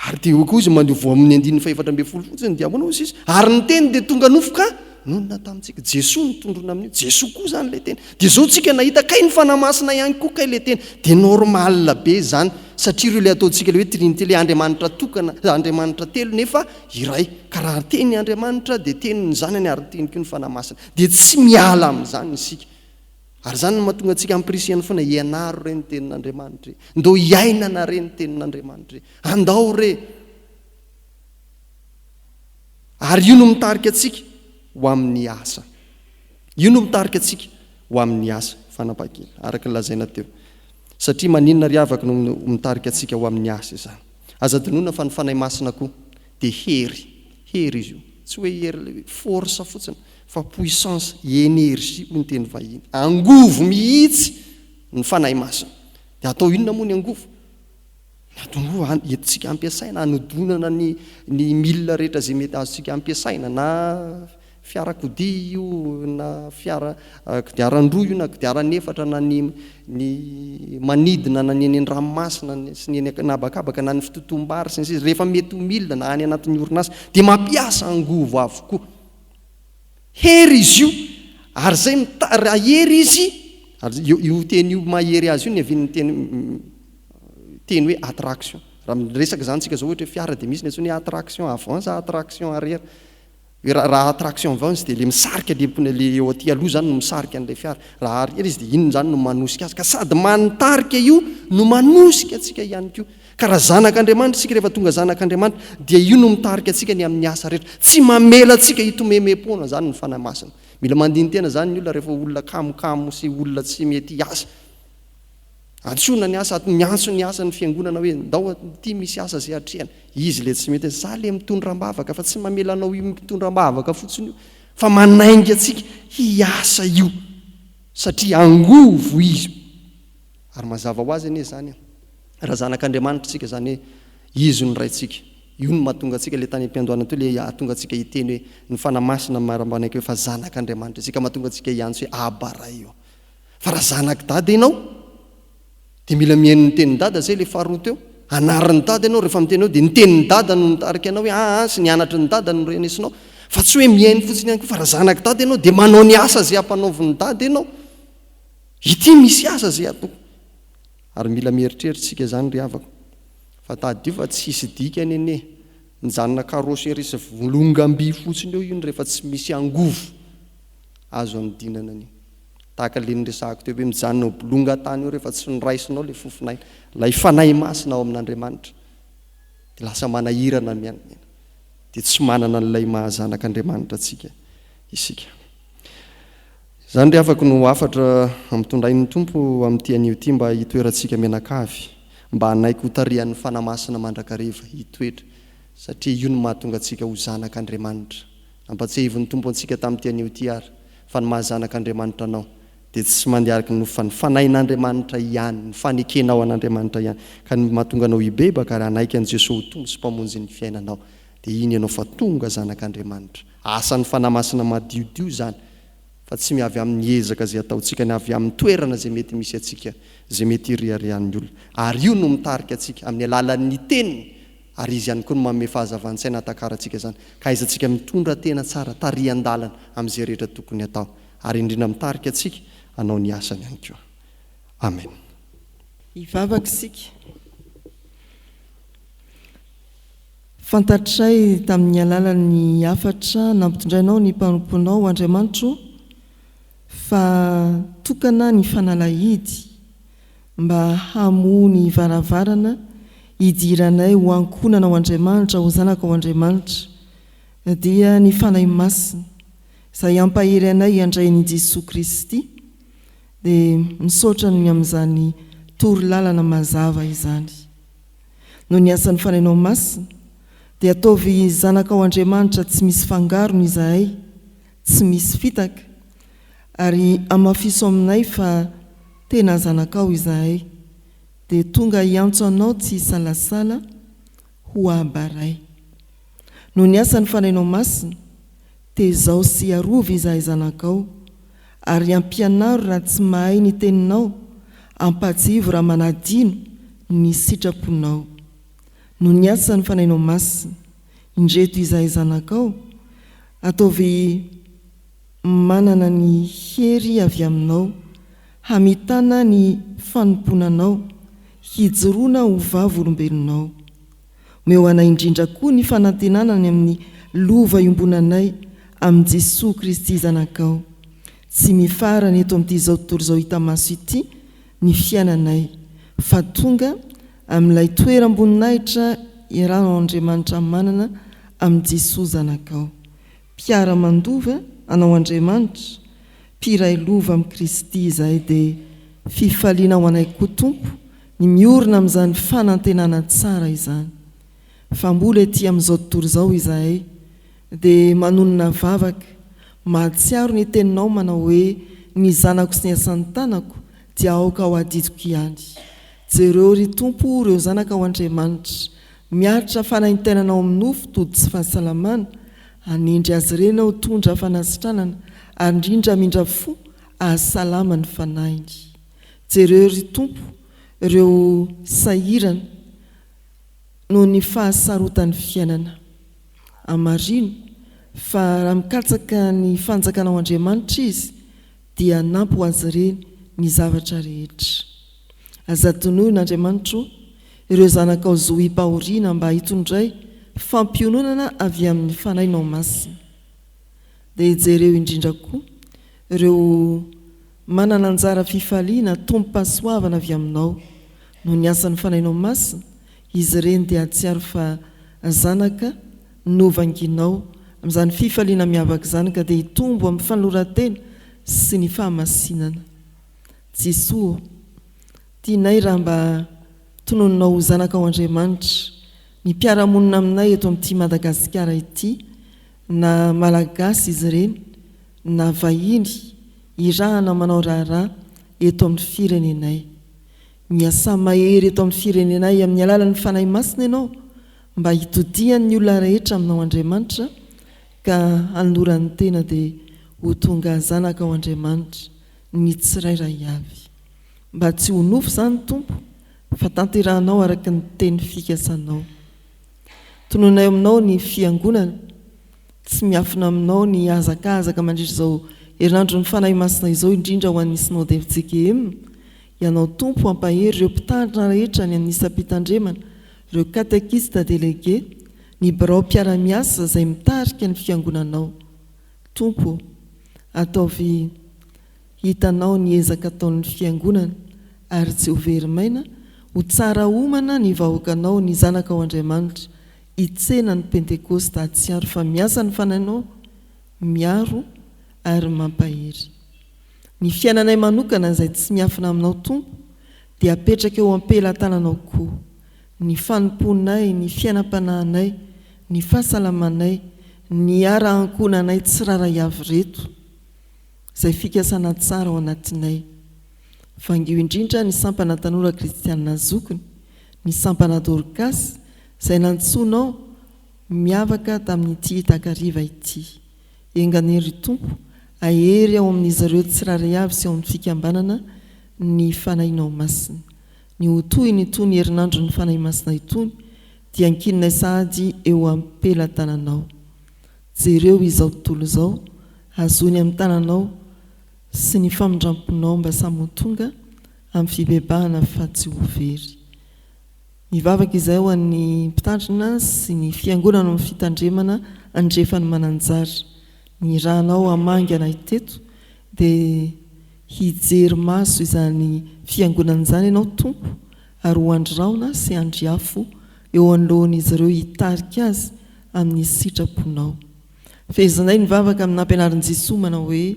ary dia koa izy mandevo amin'ny andininy faefatra ambe folo fotsiny dia ahoana izy ary ny teny dia tonga nofoka nonona tamintsika jesoa nitondrona amin'io jesoa koa zany le teny dia zao tsika nahita kay ny fanamasina ihany koa kay le teny dia normal be zany satria ireo le ataontsika le hoe trinité le andriamanitra tokana andriamanitra telo nefa iray ka raha teny andriamanitra dia teny ny zanany ary teny koa ny fanamasina dia tsy miala amin'izany isika ary zany no mahatonga antsika ampirisihany foana ianaro re ny tenin'andriamanitra ndao hiainana re ny tenin'andriamanitra andao re ary io no mitarika atsika ho amin'ny asa io no mitarika atsika ho amin'ny asa fanapahan-kevitra araka ny lazaina teo satria maninona ry havaka no mitarika atsika ho amin'ny asa izany aza dinona fa ny fanahy masina koa dia hery izy io tsy hoe hery force fotsiny fa puissance énergie ho ny teny vahiny angovo mihitsy ny fanahy masina dia atao inona moa ny angovo entsika ampiasaina anodonana ny milina rehetra zay mety azotsika ampiasaina na fiarakodia io na kodiarandroa io na kodiaranefatra na ny manidina na ny eny ranomasina sy ny eny nabakabaka na ny fitotombary sy ny rehefa mety ho milina na any anatin'ny orinasa dia mampiasa angovo avokoa hery izy io ary zay raha hery izy io teny io mahery azy io ny avin'ny teny hoe attraction raha miresaka zany tsika zao ohatra hoe fiara dia misy ny atsony attraction avant sa attraction arrière raha attraction vao izy dia le misarika le eo aty aloha zany no misarika an'ilay fiara raha arrière izy dia inony zany no manosika azy ka sady manitarika io no manosika atsika ihany koa ka raha zanak'andriamanitra isika rehefa tonga zanak'andriamanitra dia io no mitarika atsika ny amin'ny asa rehetra tsy mamela atsika hitomemem-pona zany ny fanahy masina mila mandiny tena zany ny olona rehefa olona kamokamo sy olona tsy mety asa antsona ny asa miantso ny asa ny fiangonana hoe ndao ty misy asa zay atrehana izy le tsy mety za le mitondram-bavaka fa tsy mamelanao io mitondram-bavaka fotsiny io fa manaingy atsika hiasa io satria angovo izy ary mazava ho azy anie zany raha zanak'Andriamanitra tsika zany hoe izy ny raitsika io no mahatonga atsika le tany am-piandohana teo le ahatonga atsika hiteny hoe ny fanamasina marambanaiky hoe fa zanak'Andriamanitra tsika mahatonga atsika hiantso hoe abaray io fa raha zanak' dada ianao dia mila mihaino ny tenin'ny dada zay le faharoa teo anarin'ny dada ianao rehefa miteny ao dia ny tenin'ny dada no nitarika anao hoe sy nianatry ny dada no renesinao fa tsy hoe mihaino fotsiny ihany koa fa raha zanak' dada ianao dia manao ny asa zay ampanaoviny dada ianao ity misy asa zay atao ary mila mieritreritsika zany ry havako fa tadio fa tsy hisy dika nene nijanona karosy erisy volongam-by fotsiny eo iny rehefa tsy misy angovo azo anodinana any tahaka le nyresahako teo hoe mijanona bolonga tany eo rehefa tsy niraisinao le fofinaina lay fanay masina ao amin'Andriamanitra dia lasa manahirana mianamena dia tsy manana n'ilay mahazanak'Andriamanitra atsika isika zany ry afaka no afatra mitondrain'ny tompo amin'ity anio ity mba hitoerantsika menakavy mba hanaiko hotarian'ny fanamasina mandrakariva hitoetra satria io no mahatonga atsika ho zanak'Andriamanitra ampatsehivon'ny tompo antsika tamin'ity anio ity ary fa ny mahazanak'Andriamanitra anao dia tsy mandeharaka no fa ny fanain'Andriamanitra ihany ny fanekenao an'Andriamanitra ihany ka ny mahatonga anao hibebaka ary hanaiky an'i Jesosy ho tonga sy mpamonjy ny fiainanao dia iny ianao fa tonga zanak'Andriamanitra asan'ny fanamasina madiodio zany fa tsy miavy amin'ny ezaka zay ataontsika ny avy amin'ny toerana zay mety misy atsika zay mety iriarian'ny olona ary io no mitarika atsika amin'ny alalan'ny teniny ary izy ihany koa no manome fahazavan-tsaina hatakaratsika zany ka izantsika mitondra tena tsara tarian-dalana amin'izay rehetra tokony atao ary indrindra mitarika atsika anao ny asany ihany koa amen hivavaka isika fantatray tamin'ny alalan'ny afatra nampitondrainao ny mpanomponao Andriamanitro fa tokana ny fanalahidy mba hamoa ny varavarana hidiranay ho ankonana ao Andriamanitra ho zanaka ao Andriamanitra dia ny fanahy masina izay ampahery anay handrain'i Jesosy Kristy dia misaotra ny amin'izany torolalana mazava izany no ny asan'ny fanahinao masina dia ataovy zanaka ao Andriamanitra tsy misy fangarony izahay tsy misy fitaka ary amafiso aminay fa tena zanakao izahay dia tonga hiantso anao tsy salasala ho abaray no ny asan'ny fanahinao masina tezao sy arovy izahay zanakao ary ampianaro raha tsy mahay ny teninao ampajivo raha manadino ny sitraponao no ny asan'ny fanahinao masina indreto izahay zanakao ataovy manana ny hery avy aminao hamitana ny fanomponanao hijoroana ho vavy olombelonao meo anay indrindra koa ny fanantenanany amin'ny lova iombonanay amin'i Jesosy Kristy zanakao tsy mifarana eto amin'ity zao tontolo zao hita maso ity ny fiainanay fa tonga amin'ilay toeram-boninahitra iarahana Andriamanitra manana amin'i Jesosy zanakao mpiara-mandova anao Andriamanitra mpiray lova amin'i Kristy izahay dia fifaliana ho anay koa tompo ny miorina amin'izany fanantenana tsara izany fa mbola ety amin'izao tontolo izao izahay dia manonona vavaka mahatsiaro ny teninao manao hoe ny zanako sy ny asan'ny tanako dia aoka ao adidiko ihany jereo ry tompo ireo zanaka ao Andriamanitra miaritra fanahintenanao amin'ny nofo tody tsy fahasalamana anindry azy ireny ao tondra fanasitranana ary indrindra mindra fo ahasalama ny fanahiny jereo ry tompo ireo sahirana no ny fahasarotan'ny fiainana amarino fa raha mikatsaka ny fanjakanao Andriamanitra izy dia nampy ho azy ireny ny zavatra rehetra azatonoina Andriamanitra ireo zanakao zo hipahoriana mba hitondray fampiononana avy amin'ny fanahinao masina dia jereo indrindra koa ireo manana anjara fifaliana tompo-pahasoavana avy aminao no ny asan'ny fanahinao masina izy ireny dia atsiaro fa zanaka novanginao amin'izany fifaliana miavaka izany ka dia hitombo amin'ny fanoloran-tena sy ny fahamasinana Jesosy tianay raha mba tonononao zanaka ao Andriamanitra ny mpiaramonina aminay eto amin'ity Madagasikara ity na malagasy izy ireny na vahiny irahana manao raharaha eto amin'ny firenenay. Miasa mahery eto amin'ny firenenay amin'ny alalan'ny fanahy masina ianao mba hitodihan'ny olona rehetra aminao Andriamanitra ka anoran'ny tena dia ho tonga zanaka ao Andriamanitra ny tsirairay avy. Mba tsy ho nofo zany Tompo fa tanterahanao araka ny teny fikasanao. Tononay aminao ny fiangonana, tsy miafina aminao ny azakazaka mandritra izao herinandro ny fanahy masina izao, indrindra ho an'ny synody FJKM. Ianao Tompo ampahery ireo mpitandrina rehetra ny anisam-pitandremana, ireo katekista délégué, ny birao mpiara-miasa izay mitarika ny fiangonanao. Tompo, ataovy hitanao ny ezaka ataon'ny fiangonana ary tsy ho verimaina, ho tsara homana ny vahoakanao ny zanaka ao Andriamanitra hitsena ny Pentekosta atsiaro fa miasa ny fanahinao miaro ary mampahery. Ny fiainanay manokana izay tsy miafina aminao Tompo dia apetraka eo ampelatananao koa. Ny fanomponay, ny fiainam-panahinay, ny fahasalamanay, ny ara-ankonanay tsiraray avy reto izay fikasana tsara ao anatinay. Vangio indrindra ny sampana tanora kristianina zokiny, ny sampana Dorcas izay nantsoinao miavaka tamin'ity takariva ity. Enganery Tompo, ahery ao amin'izy ireo tsiraray avy sy ao amin'ny fikambanana ny fanahinao masina. Ny hotoy ny itony herinandro ny fanahy masina itony dia ankininay sahady eo ampelatananao. Jereo izao tontolo izao, azony amin'ny tananao sy ny famindramponao mba samy ho tonga amin'ny fibebahana fa tsy ho very. Mivavaka izay ho an'ny mpitandrina sy ny fiangonana amin'ny fitandremana andrefany mananjara. Ny rahanao amangana teto dia hijery maso izany fiangonana izany ianao Tompo ary ho androraona sy andriafo eo anoloan'izy ireo hitarika azy amin'ny sitraponao. Fehezanay ny vavaka amin'ny ampianarin Jesosy manao hoe: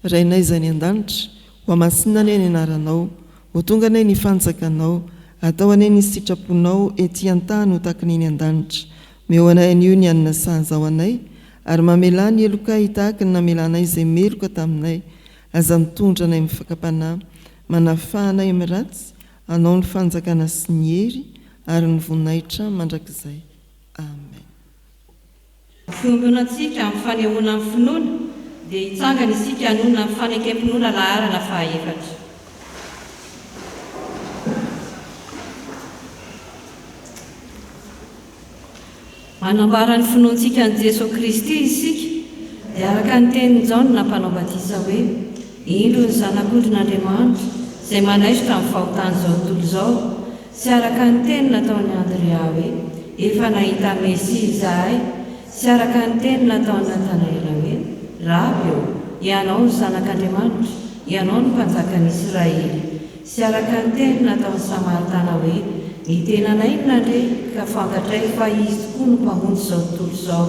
Rainay izay ny an-danitra, ho amasinanay ny anaranao, ho tonga anay ny fanjakanao, atao anay ny sitraponao ety an-tany ho takiny ny an-danitra. Meo anay anio ny anina sahaza ao anay, ary mamela ny eloka hitahaka ny namelanay izay meloka taminay. Aza mitondra anay amin'ny fakapanahy, manafahanay amin'ny ratsy, anao ny fanjakana sy ny hery ary ny voninahitra mandrakizay. Amen. Fiombonantsika amin'ny fanehoana amin'ny finoana dia hitsangana isika hanonona amin'ny fanekem-pinoana laharana faha-efatra. Manambara ny finoantsika ny Jesosy Kristy isika dia araka ny tenin'ny Jaona nampanao batisa hoe: indro ny zanak'ondrin'Andriamanitra izay manaiso tamin'ny fahotany izao tontolo izao, sy araka ny teny nataon'ny Andrea hoe: efa nahita Mesia izahay, sy araka ny teny nataon'ny Natanaela hoe: Rabi eo, ianao ny zanak'Andriamanitra, ianao ny mpanjakan'i Israely, sy araka ny teny nataon'ny Samaritana hoe: ny tenanay ny nandre ka fantatray fa izy tokoa no mpamonjy izao tontolo izao,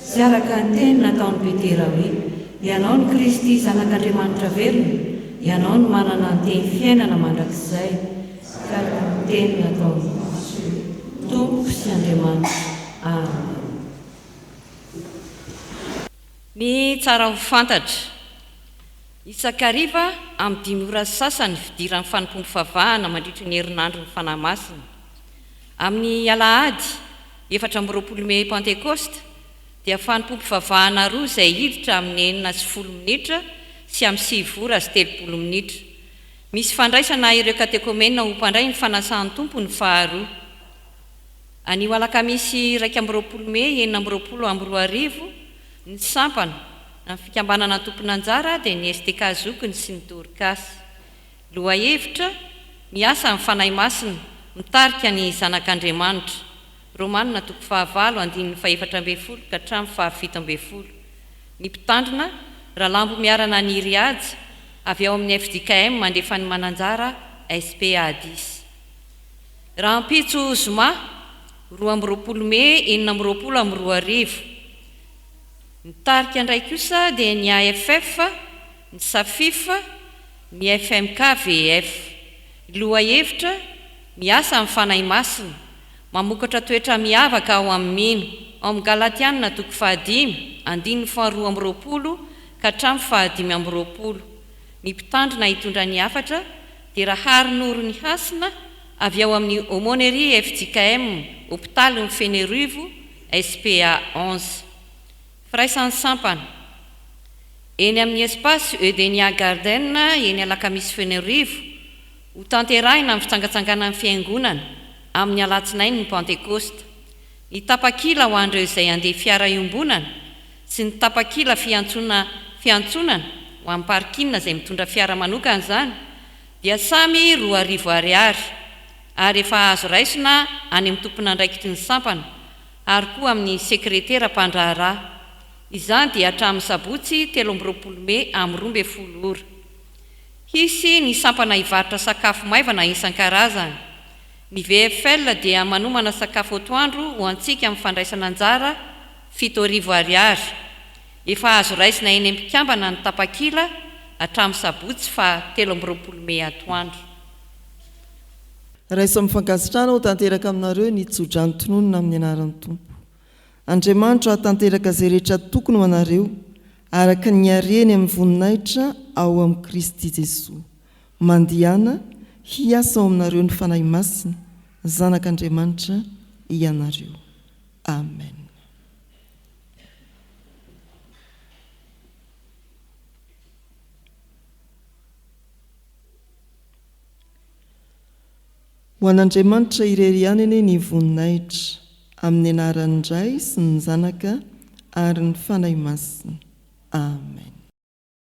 sy araka ny teny nataon'ny Petera hoe: ianao ny Kristy zanak'Andriamanitra verina, ianao ny manana ny teny fiainana mandrakizay, sy araka ny teny nataon'ny Tompo sy Andriamanitra. Amen. Ny tsara ho fantatra, isakariva amin'ny 5 ora sasany fidiran'ny fanompom-pivavahana mandritra ny herinandro ny fanahy masina. Amin'ny alahady 14 Mey Pentekosta dia fanompom-pivavahana 2 izay hiditra amin'ny 9:10 minitra sy amin'ny 7 ora sy 30 minitra. Misy fandraisana ireo katekomena ho mpandray ny fanasan'ny tompo ny faharoa. Anio alakamisy 20 Mey 2024 ny sampana na fikambanana tompon'anjara dia ny STK zokiny sy ny Dorcas. Loha hevitra miasa amin'ny fanahy masina mitarika ny zanak'Andriamanitra. Romanina 5:4 ka hatramin'ny 7:10. Ny mpitandrina Rahalambo miarana ny Riaja avy ao amin'ny FJKM mandefa ny mananjara SPA10. Rahampitso Zoma 20 Mey 2024. Nitarika indray kosa dia ny AFF, ny SAFIF, ny FMK VF. loha hevitra miasa amin'ny fanahy masina mamokatra toetra miavaka ao amin'ino ao amin'ny Galatianina 5:1-2 ka hatramin'ny 5:20. Ny mpitandrina hitondra ny hafatra dia Raharinoro ny hasina avy ao amin'ny Aumônerie FJKM hôpitaly ny Fenerivo SPA 11. Firaisan'ny sampana eny amin'ny espace Eudenia Garden eny Alakamisy Fenerivo ho tanterahina amin'ny fitsangatsanganan'ny fiangonana amin'ny alatsinainy ny Pentecoste. Ny tapakila ho andreo izay andeha fiara iombonana sy ny tapakila fiantsonana ho amin'ny parkina izay mitondra fiara manokana zany dia samy 2,000 ariary ary efa azo raisina any amin'ny tompona andraikitry ny sampana ary koa amin'ny sekretera mpandraharaha. Izany dia hatramin'ny sabotsy 13 Mey amin'ny 12 ora. Hisy ny sampana hivarotra sakafo maivana isan-karazany. Ny VFL dia manomana sakafo atoandro ho antsika amin'ny fandraisana anjara 7,000 ariary. Efa azo raisina eny am-pikambana ny tapakila hatramin'ny sabotsy fa 13 Mey atoandro. Raiso mifankasitrana ho tanteraka aminareo ny tsodranotononona amin'ny anaran'ny Tompo. Andriamanitra tanteraka izay rehetra tokony ho anareo araka ny hareny amin'ny voninahitra ao amin'ny Kristy Jesosy. Mandihana hiasa ao aminareo ny fanahy masina, zanak'Andriamanitra ianareo. Amen. Ho an'Andriamanitra irery ihany eny ny voninahitra amin'ny anaran'ny Ray sy ny Zanaka ary ny fanahy masina. Amen.